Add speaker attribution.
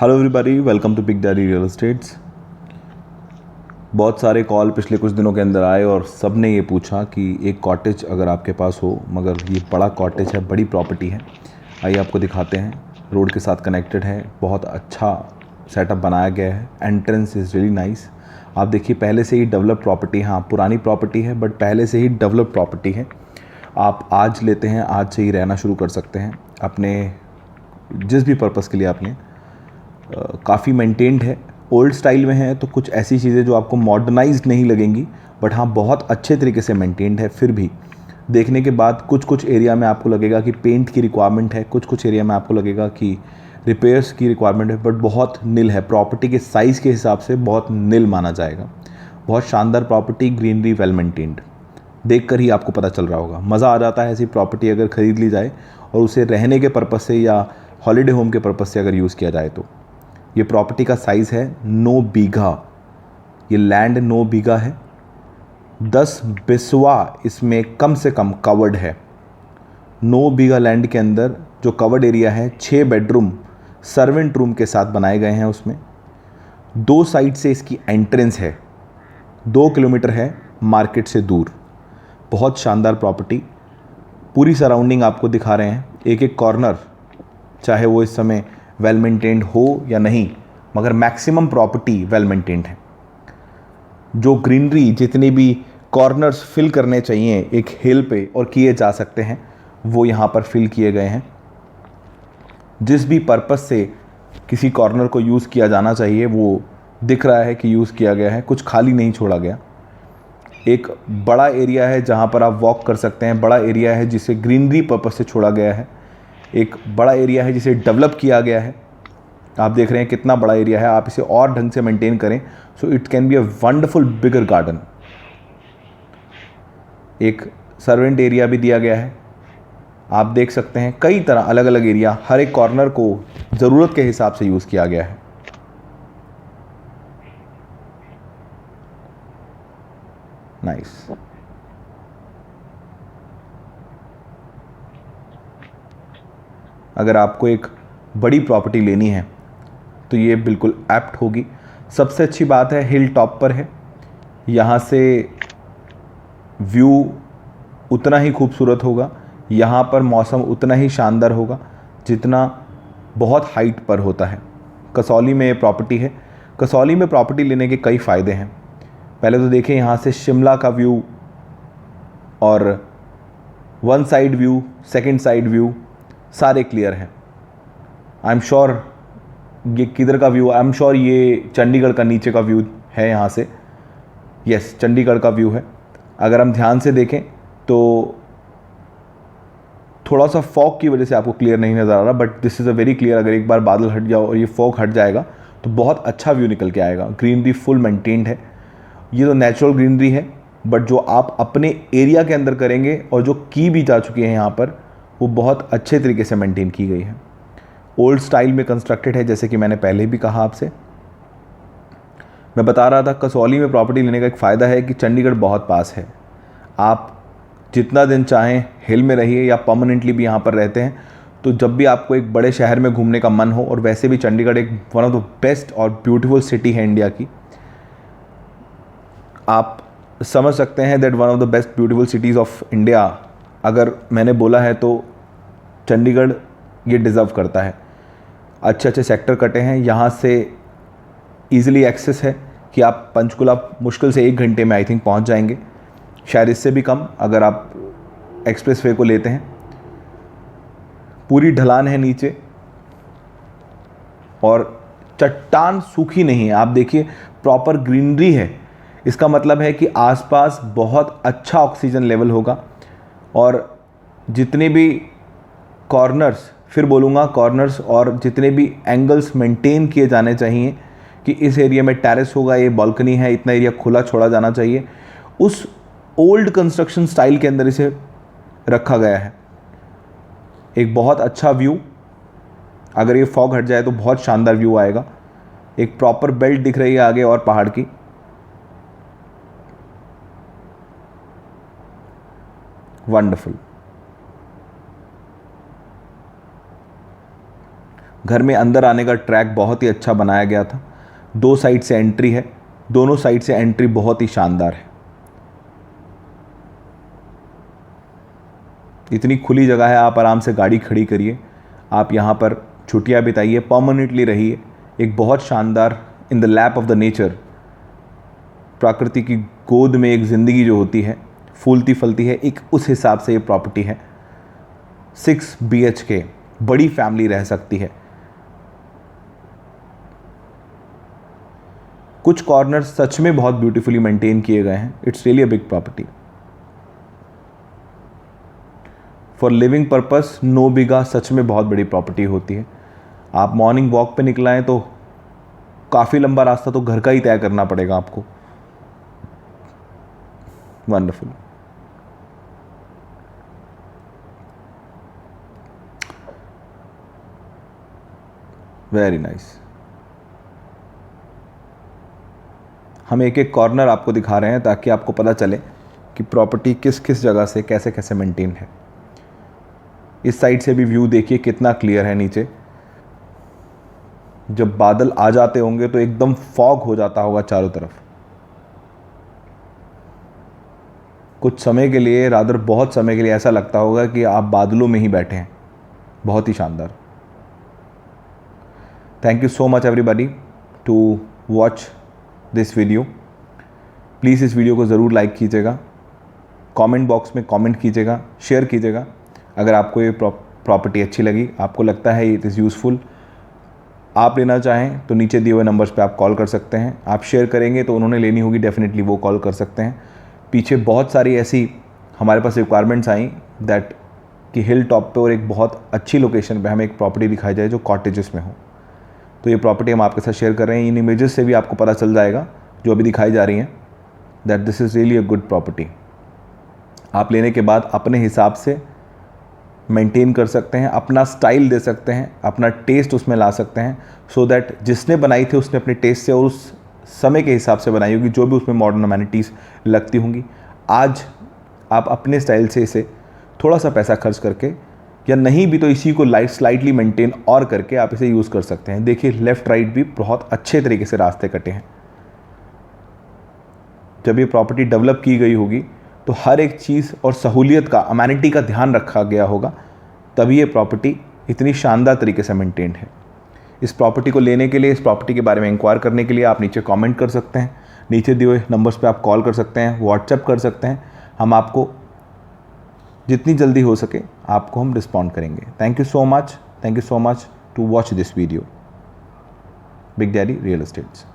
Speaker 1: Hello everybody, welcome to Big Daddy Real Estates. बहुत सारे call पिछले कुछ दिनों के अंदर आए और सब ने ये पूछा कि एक कॉटेज अगर आपके पास हो, मगर ये बड़ा कॉटेज है, बड़ी प्रॉपर्टी है। आइए आपको दिखाते हैं। रोड के साथ कनेक्टेड है, बहुत अच्छा सेटअप बनाया गया है। Entrance is really nice. आप देखिए, पहले से ही डेवलप प्रॉपर्टी है। हाँ, पुरानी प्रॉपर्टी है बट पहले से ही डेवलप प्रॉपर्टी है। आप आज लेते हैं, आज से ही रहना शुरू कर सकते हैं अपने जिस भी पर्पज़ के लिए आपने। काफ़ी मेंटेन्ड है, ओल्ड स्टाइल में है, तो कुछ ऐसी चीज़ें जो आपको मॉडर्नाइज्ड नहीं लगेंगी, बट हाँ बहुत अच्छे तरीके से मेंटेन्ड है। फिर भी देखने के बाद कुछ कुछ एरिया में आपको लगेगा कि पेंट की रिक्वायरमेंट है, कुछ कुछ एरिया में आपको लगेगा कि रिपेयर्स की रिक्वायरमेंट है, बट बहुत निल है। प्रॉपर्टी के साइज़ के हिसाब से बहुत निल माना जाएगा। बहुत शानदार प्रॉपर्टी, ग्रीनरी, वेल मेंटेन्ड। देख कर ही आपको पता चल रहा होगा। मज़ा आ जाता है ऐसी प्रॉपर्टी अगर ख़रीद ली जाए और उसे रहने के पर्पज़ से या हॉलीडे होम के पर्पज़ से अगर यूज़ किया जाए तो। ये प्रॉपर्टी का साइज़ है 9 बीघा। ये लैंड 9 बीघा है। 10 बिस्वा इसमें कम से कम कवर्ड है। 9 बीघा लैंड के अंदर जो कवर्ड एरिया है, 6 बेडरूम सर्वेंट रूम के साथ बनाए गए हैं। उसमें 2 साइड से इसकी एंट्रेंस है। 2 किलोमीटर है मार्केट से दूर। बहुत शानदार प्रॉपर्टी। पूरी सराउंडिंग आपको दिखा रहे हैं, एक एक कॉर्नर, चाहे वो इस समय वेल मेंटेन्ड हो या नहीं, मगर मैक्सिमम प्रॉपर्टी वेल मेंटेन्ड है। जो ग्रीनरी, जितने भी कॉर्नर्स फिल करने चाहिए एक हिल पे और किए जा सकते हैं, वो यहाँ पर फिल किए गए हैं। जिस भी पर्पस से किसी कॉर्नर को यूज़ किया जाना चाहिए वो दिख रहा है कि यूज़ किया गया है, कुछ खाली नहीं छोड़ा गया। एक बड़ा एरिया है जहाँ पर आप वॉक कर सकते हैं, बड़ा एरिया है जिसे ग्रीनरी पर्पस से छोड़ा गया है, एक बड़ा एरिया है जिसे डेवलप किया गया है। आप देख रहे हैं कितना बड़ा एरिया है। आप इसे और ढंग से मेंटेन करें so it can be a wonderful bigger garden. एक सर्वेंट एरिया भी दिया गया है। आप देख सकते हैं कई तरह अलग अलग एरिया, हर एक कॉर्नर को ज़रूरत के हिसाब से यूज़ किया गया है। नाइस। अगर आपको एक बड़ी प्रॉपर्टी लेनी है तो ये बिल्कुल एप्ट होगी। सबसे अच्छी बात है, हिल टॉप पर है। यहाँ से व्यू उतना ही खूबसूरत होगा, यहाँ पर मौसम उतना ही शानदार होगा जितना बहुत हाइट पर होता है। कसौली में ये प्रॉपर्टी है। कसौली में प्रॉपर्टी लेने के कई फ़ायदे हैं। पहले तो देखें, यहाँ से शिमला का व्यू और one side view, second side view सारे क्लियर हैं। आई एम श्योर ये किधर का व्यू, आई एम श्योर ये चंडीगढ़ का नीचे का व्यू है यहाँ से। यस, चंडीगढ़ का व्यू है। अगर हम ध्यान से देखें तो थोड़ा सा फॉग की वजह से आपको क्लियर नहीं नज़र आ रहा, but this is a very clear. अगर एक बार बादल हट जाओ और ये फॉग हट जाएगा तो बहुत अच्छा व्यू निकल के आएगा। ग्रीनरी फुल मेंटेन्ड है। ये तो नेचुरल ग्रीनरी है, बट जो आप अपने एरिया के अंदर करेंगे और जो की भी जा चुकी है यहाँ पर, वो बहुत अच्छे तरीके से मेंटेन की गई है। ओल्ड स्टाइल में कंस्ट्रक्टेड है, जैसे कि मैंने पहले भी कहा आपसे। मैं बता रहा था कसौली में प्रॉपर्टी लेने का एक फ़ायदा है कि चंडीगढ़ बहुत पास है। आप जितना दिन चाहें हिल में रहिए या परमानेंटली भी यहाँ पर रहते हैं, तो जब भी आपको एक बड़े शहर में घूमने का मन हो, और वैसे भी चंडीगढ़ एक वन ऑफ द बेस्ट और ब्यूटीफुल सिटी है इंडिया की। आप समझ सकते हैं that one of the best beautiful cities of India अगर मैंने बोला है तो चंडीगढ़ ये डिज़र्व करता है। अच्छे अच्छे सेक्टर कटे हैं, यहाँ से ईज़िली एक्सेस है कि आप पंचकुला मुश्किल से 1 घंटे में आई थिंक पहुँच जाएंगे, शायद इससे भी कम अगर आप एक्सप्रेस वे को लेते हैं। पूरी ढलान है नीचे और चट्टान सूखी नहीं है। आप देखिए, प्रॉपर ग्रीनरी है। इसका मतलब है कि आसपास बहुत अच्छा ऑक्सीजन लेवल होगा। और जितने भी कॉर्नर्स, फिर बोलूँगा कॉर्नर्स, और जितने भी एंगल्स मेंटेन किए जाने चाहिए कि इस एरिया में टेरेस होगा, ये बालकनी है, इतना एरिया खुला छोड़ा जाना चाहिए, उस ओल्ड कंस्ट्रक्शन स्टाइल के अंदर इसे रखा गया है। एक बहुत अच्छा व्यू, अगर ये फॉग हट जाए तो बहुत शानदार व्यू आएगा। एक प्रॉपर बेल्ट दिख रही है आगे और पहाड़ की। वंडरफुल। घर में अंदर आने का ट्रैक बहुत ही अच्छा बनाया गया था। 2 साइड से एंट्री है, दोनों साइड से एंट्री बहुत ही शानदार है। इतनी खुली जगह है, आप आराम से गाड़ी खड़ी करिए, आप यहाँ पर छुट्टियाँ बिताइए, परमानेंटली रहिए। एक बहुत शानदार in the lap of the nature, प्रकृति की गोद में एक ज़िंदगी जो होती है फूलती फलती है, एक उस हिसाब से ये प्रॉपर्टी है। 6 BHK, बड़ी फैमिली रह सकती है। कुछ कॉर्नर्स सच में बहुत ब्यूटीफुली मेंटेन किए गए हैं। It's really a big property for living purpose. नो बिगा सच में बहुत बड़ी प्रॉपर्टी होती है। आप मॉर्निंग वॉक पे निकला है तो काफ़ी लंबा रास्ता तो घर का ही तय करना पड़ेगा आपको। वंडरफुल। Very nice. हम एक एक कॉर्नर आपको दिखा रहे हैं ताकि आपको पता चले कि प्रॉपर्टी किस किस जगह से कैसे कैसे मेंटेन है। इस साइड से भी व्यू देखिए कितना क्लियर है नीचे। जब बादल आ जाते होंगे तो एकदम फॉग हो जाता होगा चारों तरफ। कुछ समय के लिए, रादर बहुत समय के लिए ऐसा लगता होगा कि आप बादलों में ही बैठे हैं। बहुत ही शानदार। Thank you so much everybody to watch this video. Please इस वीडियो को ज़रूर लाइक कीजिएगा, कमेंट बॉक्स में कमेंट कीजिएगा, शेयर कीजिएगा। अगर आपको ये प्रॉपर्टी अच्छी लगी, आपको लगता है इट इज़ यूज़फुल, आप लेना चाहें तो नीचे दिए हुए नंबर्स पे आप कॉल कर सकते हैं। आप शेयर करेंगे तो उन्होंने लेनी होगी, डेफिनेटली वो कॉल कर सकते हैं। पीछे बहुत सारी ऐसी हमारे पास रिक्वायरमेंट्स आई दैट कि हिल टॉप पे और एक बहुत अच्छी लोकेशन पे हमें एक प्रॉपर्टी दिखाई जाए जो कॉटेजेस में हो। तो ये प्रॉपर्टी हम आपके साथ शेयर कर रहे हैं। इन इमेजेस से भी आपको पता चल जाएगा जो अभी दिखाई जा रही हैं that this is really a good property. आप लेने के बाद अपने हिसाब से मेंटेन कर सकते हैं, अपना स्टाइल दे सकते हैं, अपना टेस्ट उसमें ला सकते हैं, सो दैट जिसने बनाई थी उसने अपने टेस्ट से और उस समय के हिसाब से बनाई होगी, जो भी उसमें मॉडर्न अमेनिटीज़ लगती होंगी। आज आप अपने स्टाइल से इसे थोड़ा सा पैसा खर्च करके, या नहीं भी तो इसी को स्लाइटली मेंटेन और करके आप इसे यूज़ कर सकते हैं। देखिए लेफ़्ट राइट भी बहुत अच्छे तरीके से रास्ते कटे हैं। जब ये प्रॉपर्टी डेवलप की गई होगी तो हर एक चीज़ और सहूलियत का, अमेनिटी का ध्यान रखा गया होगा, तभी ये प्रॉपर्टी इतनी शानदार तरीके से मेंटेन्ड है। इस प्रॉपर्टी को लेने के लिए, इस प्रॉपर्टी के बारे में इंक्वायर करने के लिए आप नीचे कमेंट कर सकते हैं, नीचे दिए हुए नंबर्स पे आप कॉल कर सकते हैं, व्हाट्सएप कर सकते हैं। हम आपको जितनी जल्दी हो सके आपको हम रिस्पॉन्ड करेंगे। Thank you so much to watch this video. Big Daddy Real estates.